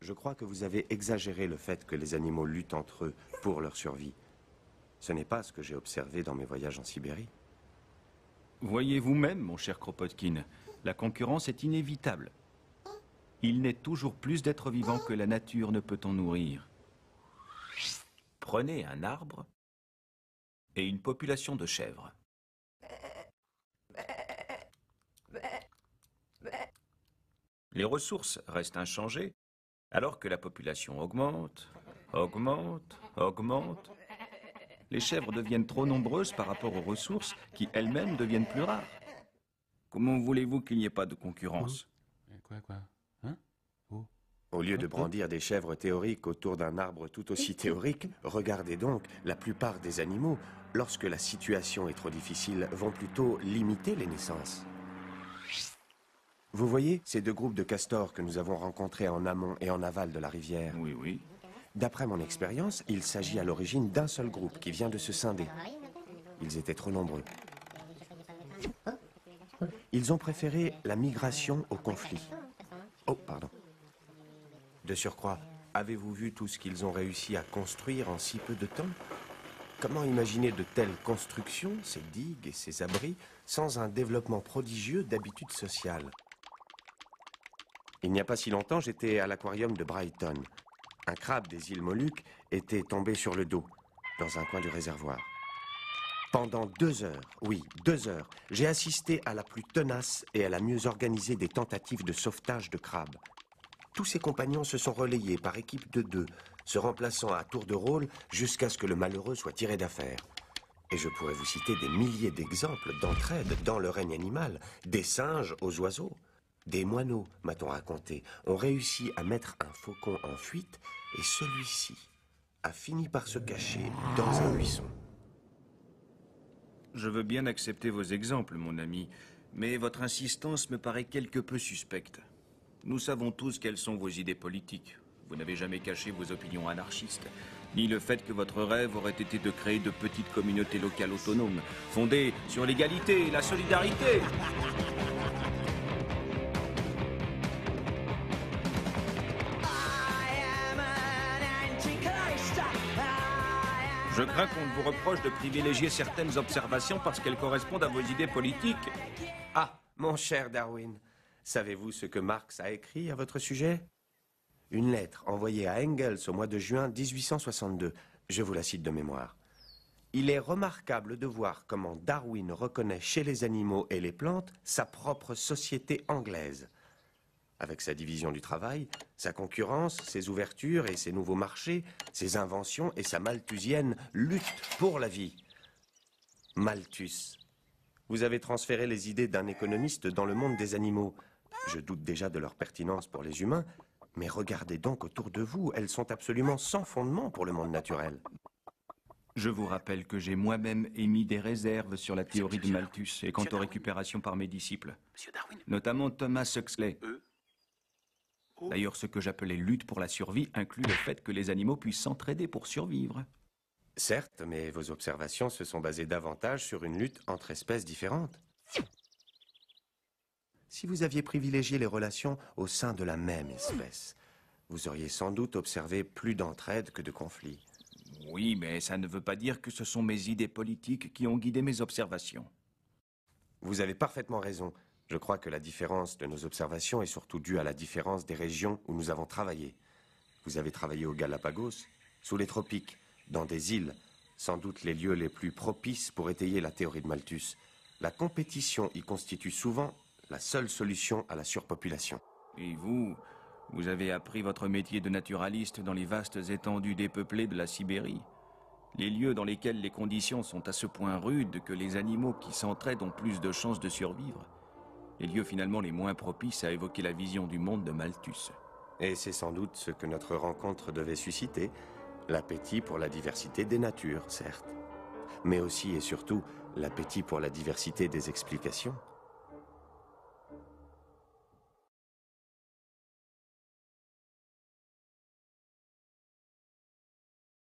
je crois que vous avez exagéré le fait que les animaux luttent entre eux pour leur survie. Ce n'est pas ce que j'ai observé dans mes voyages en Sibérie. Voyez vous-même, mon cher Kropotkin, la concurrence est inévitable. Il naît toujours plus d'êtres vivants que la nature ne peut en nourrir. Prenez un arbre et une population de chèvres. Les ressources restent inchangées, alors que la population augmente, augmente, augmente. Les chèvres deviennent trop nombreuses par rapport aux ressources qui elles-mêmes deviennent plus rares. Comment voulez-vous qu'il n'y ait pas de concurrence? Quoi? Hein? Oh. Au lieu de brandir des chèvres théoriques autour d'un arbre tout aussi théorique, regardez donc, la plupart des animaux, lorsque la situation est trop difficile, vont plutôt limiter les naissances. Vous voyez ces deux groupes de castors que nous avons rencontrés en amont et en aval de la rivière? Oui, oui. D'après mon expérience, il s'agit à l'origine d'un seul groupe qui vient de se scinder. Ils étaient trop nombreux. Ils ont préféré la migration au conflit. Oh, pardon. De surcroît, avez-vous vu tout ce qu'ils ont réussi à construire en si peu de temps? Comment imaginer de telles constructions, ces digues et ces abris, sans un développement prodigieux d'habitudes sociales? Il n'y a pas si longtemps, j'étais à l'aquarium de Brighton. Un crabe des îles Moluques était tombé sur le dos, dans un coin du réservoir. Pendant 2 heures, oui, 2 heures, j'ai assisté à la plus tenace et à la mieux organisée des tentatives de sauvetage de crabes. Tous ses compagnons se sont relayés par équipe de 2, se remplaçant à tour de rôle jusqu'à ce que le malheureux soit tiré d'affaire. Et je pourrais vous citer des milliers d'exemples d'entraide dans le règne animal, des singes aux oiseaux. Des moineaux, m'a-t-on raconté, ont réussi à mettre un faucon en fuite et celui-ci a fini par se cacher dans un buisson. Je veux bien accepter vos exemples, mon ami, mais votre insistance me paraît quelque peu suspecte. Nous savons tous quelles sont vos idées politiques. Vous n'avez jamais caché vos opinions anarchistes, ni le fait que votre rêve aurait été de créer de petites communautés locales autonomes, fondées sur l'égalité et la solidarité. Je crains qu'on ne vous reproche de privilégier certaines observations parce qu'elles correspondent à vos idées politiques. Ah, mon cher Darwin, savez-vous ce que Marx a écrit à votre sujet? Une lettre envoyée à Engels au mois de juin 1862. Je vous la cite de mémoire. Il est remarquable de voir comment Darwin reconnaît chez les animaux et les plantes sa propre société anglaise. Avec sa division du travail, sa concurrence, ses ouvertures et ses nouveaux marchés, ses inventions et sa malthusienne lutte pour la vie. Malthus. Vous avez transféré les idées d'un économiste dans le monde des animaux. Je doute déjà de leur pertinence pour les humains, mais regardez donc autour de vous, elles sont absolument sans fondement pour le monde naturel. Je vous rappelle que j'ai moi-même émis des réserves sur la théorie de Malthus et quant aux récupérations par mes disciples, notamment Thomas Huxley. D'ailleurs, ce que j'appelais lutte pour la survie inclut le fait que les animaux puissent s'entraider pour survivre. Certes, mais vos observations se sont basées davantage sur une lutte entre espèces différentes. Si vous aviez privilégié les relations au sein de la même espèce, vous auriez sans doute observé plus d'entraide que de conflits. Oui, mais ça ne veut pas dire que ce sont mes idées politiques qui ont guidé mes observations. Vous avez parfaitement raison. Je crois que la différence de nos observations est surtout due à la différence des régions où nous avons travaillé. Vous avez travaillé aux Galapagos, sous les tropiques, dans des îles, sans doute les lieux les plus propices pour étayer la théorie de Malthus. La compétition y constitue souvent la seule solution à la surpopulation. Et vous avez appris votre métier de naturaliste dans les vastes étendues dépeuplées de la Sibérie. Les lieux dans lesquels les conditions sont à ce point rudes que les animaux qui s'entraident ont plus de chances de survivre. Les lieux finalement les moins propices à évoquer la vision du monde de Malthus. Et c'est sans doute ce que notre rencontre devait susciter, l'appétit pour la diversité des natures, certes, mais aussi et surtout l'appétit pour la diversité des explications.